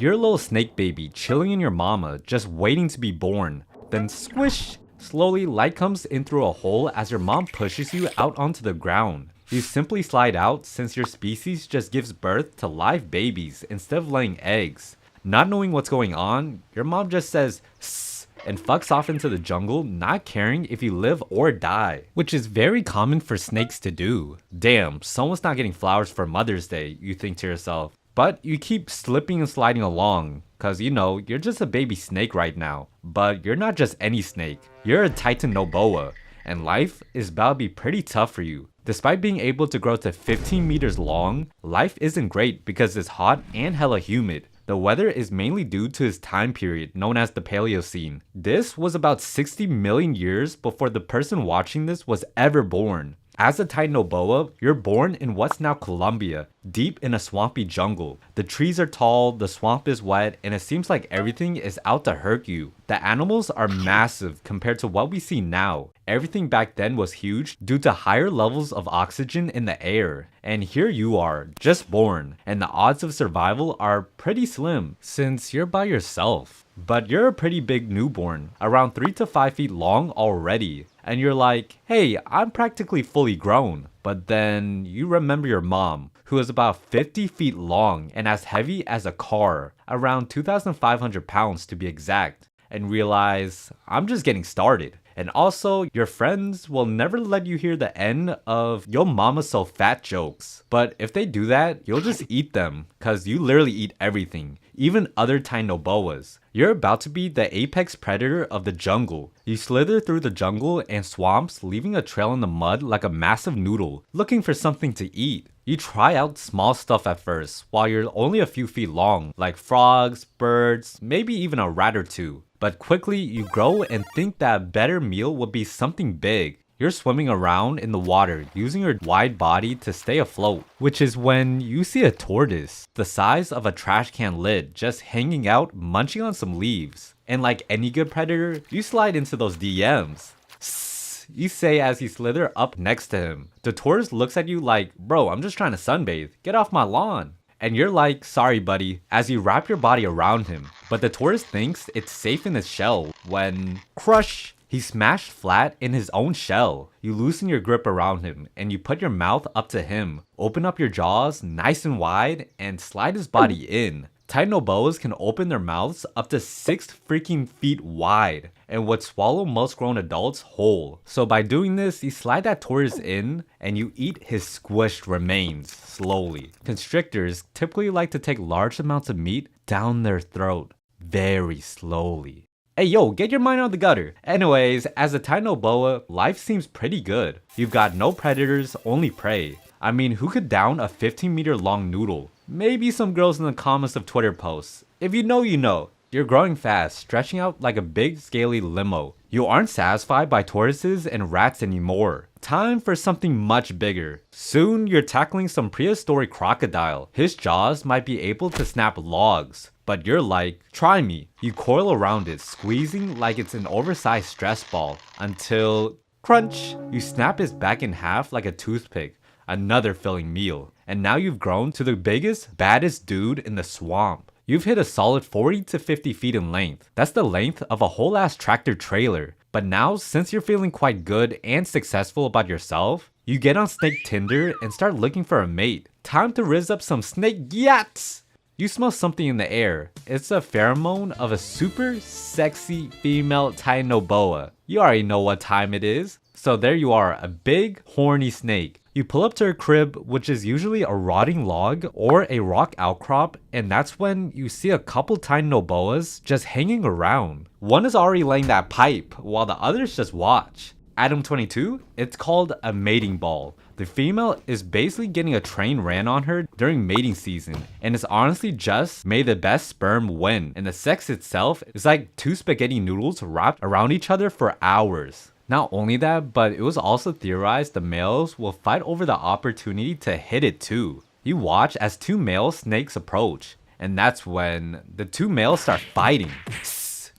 You're a little snake baby chilling in your mama, just waiting to be born. Then squish! Slowly, light comes in through a hole as your mom pushes you out onto the ground. You simply slide out since your species just gives birth to live babies instead of laying eggs. Not knowing what's going on, your mom just says sss and fucks off into the jungle, not caring if you live or die, which is very common for snakes to do. Damn, someone's not getting flowers for Mother's Day, you think to yourself. But you keep slipping and sliding along, cause you know, you're just a baby snake right now. But you're not just any snake, you're a Titanoboa, and life is about to be pretty tough for you. Despite being able to grow to 15 meters long, life isn't great because it's hot and hella humid. The weather is mainly due to its time period known as the Paleocene. This was about 60 million years before the person watching this was ever born. As a Titanoboa, you're born in what's now Colombia, deep in a swampy jungle. The trees are tall, the swamp is wet, and it seems like everything is out to hurt you. The animals are massive compared to what we see now. Everything back then was huge due to higher levels of oxygen in the air. And here you are, just born, and the odds of survival are pretty slim since you're by yourself. But you're a pretty big newborn, around 3 to 5 feet long already. And you're like, hey, I'm practically fully grown. But then you remember your mom, who is about 50 feet long and as heavy as a car, around 2,500 pounds to be exact, and realize, I'm just getting started. And also, your friends will never let you hear the end of yo mama so fat jokes. But if they do that, you'll just eat them, cause you literally eat everything, even other Titanoboas. You're about to be the apex predator of the jungle. You slither through the jungle and swamps, leaving a trail in the mud like a massive noodle, looking for something to eat. You try out small stuff at first, while you're only a few feet long, like frogs, birds, maybe even a rat or two. But quickly, you grow and think that a better meal would be something big. You're swimming around in the water, using your wide body to stay afloat, which is when you see a tortoise, the size of a trash can lid, just hanging out, munching on some leaves. And like any good predator, you slide into those DMs. You say as you slither up next to him. The tortoise looks at you like, bro, I'm just trying to sunbathe, get off my lawn. And you're like, sorry buddy, as you wrap your body around him. But the tortoise thinks it's safe in his shell when, crush, he's smashed flat in his own shell. You loosen your grip around him and you put your mouth up to him, open up your jaws nice and wide and slide his body in. Titanoboas can open their mouths up to 6 freaking feet wide and would swallow most grown adults whole. So by doing this, you slide that tortoise in and you eat his squished remains slowly. Constrictors typically like to take large amounts of meat down their throat very slowly. Hey yo, get your mind out of the gutter. Anyways, as a Titanoboa, life seems pretty good. You've got no predators, only prey. I mean, who could down a 15-meter long noodle? Maybe some girls in the comments of Twitter posts. If you know, you know. You're growing fast, stretching out like a big scaly limo. You aren't satisfied by tortoises and rats anymore. Time for something much bigger. Soon, you're tackling some prehistoric crocodile. His jaws might be able to snap logs. But you're like, try me. You coil around it, squeezing like it's an oversized stress ball. Until, crunch, you snap his back in half like a toothpick. Another filling meal. And now you've grown to the biggest, baddest dude in the swamp. You've hit a solid 40 to 50 feet in length. That's the length of a whole ass tractor trailer. But now, since you're feeling quite good and successful about yourself, you get on Snake Tinder and start looking for a mate. Time to rizz up some snake yats! You smell something in the air. It's a pheromone of a super sexy female Titanoboa. You already know what time it is. So there you are, a big, horny snake. You pull up to her crib, which is usually a rotting log or a rock outcrop, and that's when you see a couple Titanoboas just hanging around. One is already laying that pipe, while the others just watch. Item 22, it's called a mating ball. The female is basically getting a train ran on her during mating season, and it's honestly just may the best sperm win, and the sex itself is like 2 spaghetti noodles wrapped around each other for hours. Not only that, but it was also theorized the males will fight over the opportunity to hit it too. You watch as 2 male snakes approach, and that's when the 2 males start fighting.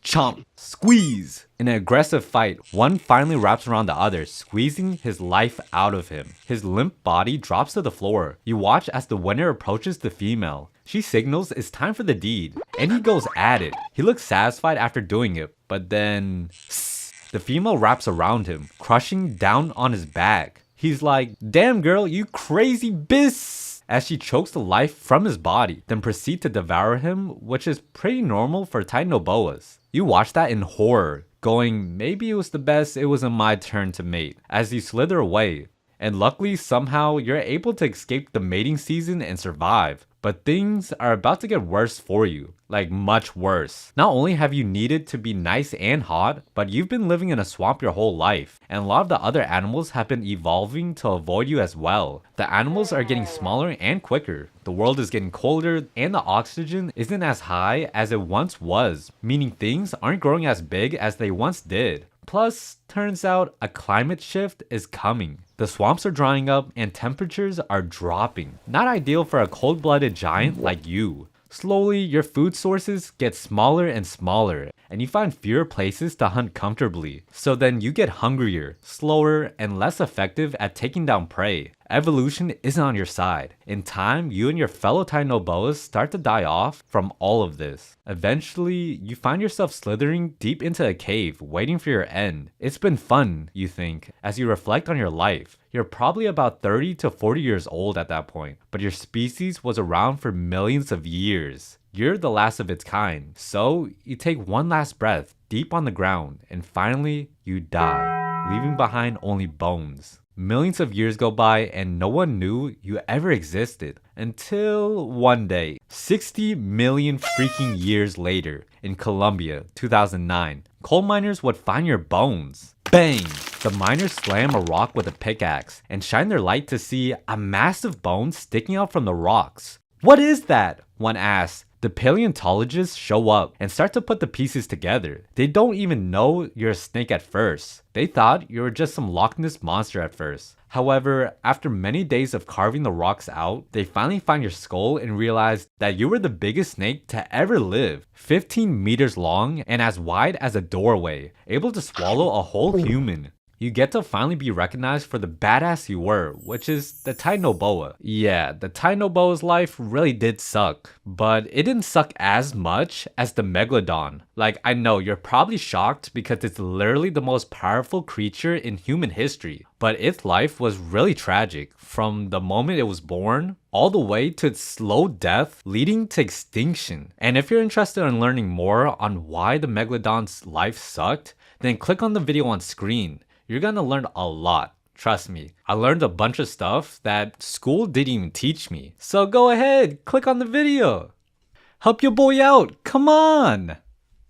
Chomp, squeeze. In an aggressive fight, one finally wraps around the other, squeezing his life out of him. His limp body drops to the floor. You watch as the winner approaches the female. She signals it's time for the deed, and he goes at it. He looks satisfied after doing it, but then the female wraps around him, crushing down on his back. He's like, "Damn girl, you crazy bitch!" as she chokes the life from his body, then proceed to devour him, which is pretty normal for Titanoboas. You watch that in horror, going, maybe it was the best it wasn't my turn to mate, as you slither away. And luckily, somehow, you're able to escape the mating season and survive. But things are about to get worse for you. Like, much worse. Not only have you needed to be nice and hot, but you've been living in a swamp your whole life. And a lot of the other animals have been evolving to avoid you as well. The animals are getting smaller and quicker. The world is getting colder, and the oxygen isn't as high as it once was. Meaning things aren't growing as big as they once did. Plus, turns out a climate shift is coming. The swamps are drying up and temperatures are dropping. Not ideal for a cold-blooded giant like you. Slowly, your food sources get smaller and smaller, and you find fewer places to hunt comfortably. So then you get hungrier, slower, and less effective at taking down prey. Evolution isn't on your side. In time, you and your fellow Titanoboas start to die off from all of this. Eventually, you find yourself slithering deep into a cave, waiting for your end. It's been fun, you think, as you reflect on your life. You're probably about 30 to 40 years old at that point, but your species was around for millions of years. You're the last of its kind, so you take one last breath deep on the ground, and finally, you die, leaving behind only bones. Millions of years go by and no one knew you ever existed until one day, 60 million freaking years later, in Colombia, 2009, coal miners would find your bones. Bang! The miners slam a rock with a pickaxe and shine their light to see a massive bone sticking out from the rocks. What is that? One asks. The paleontologists show up and start to put the pieces together. They don't even know you're a snake at first. They thought you were just some Loch Ness monster at first. However, after many days of carving the rocks out, they finally find your skull and realize that you were the biggest snake to ever live. 15 meters long and as wide as a doorway, able to swallow a whole human. You get to finally be recognized for the badass you were, which is the Titanoboa. Yeah, the Titanoboa's life really did suck, but it didn't suck as much as the Megalodon. Like, I know you're probably shocked because it's literally the most powerful creature in human history, but its life was really tragic, from the moment it was born all the way to its slow death leading to extinction. And if you're interested in learning more on why the Megalodon's life sucked, then click on the video on screen. You're gonna learn a lot. Trust me. I learned a bunch of stuff that school didn't even teach me. So go ahead, click on the video. Help your boy out, come on!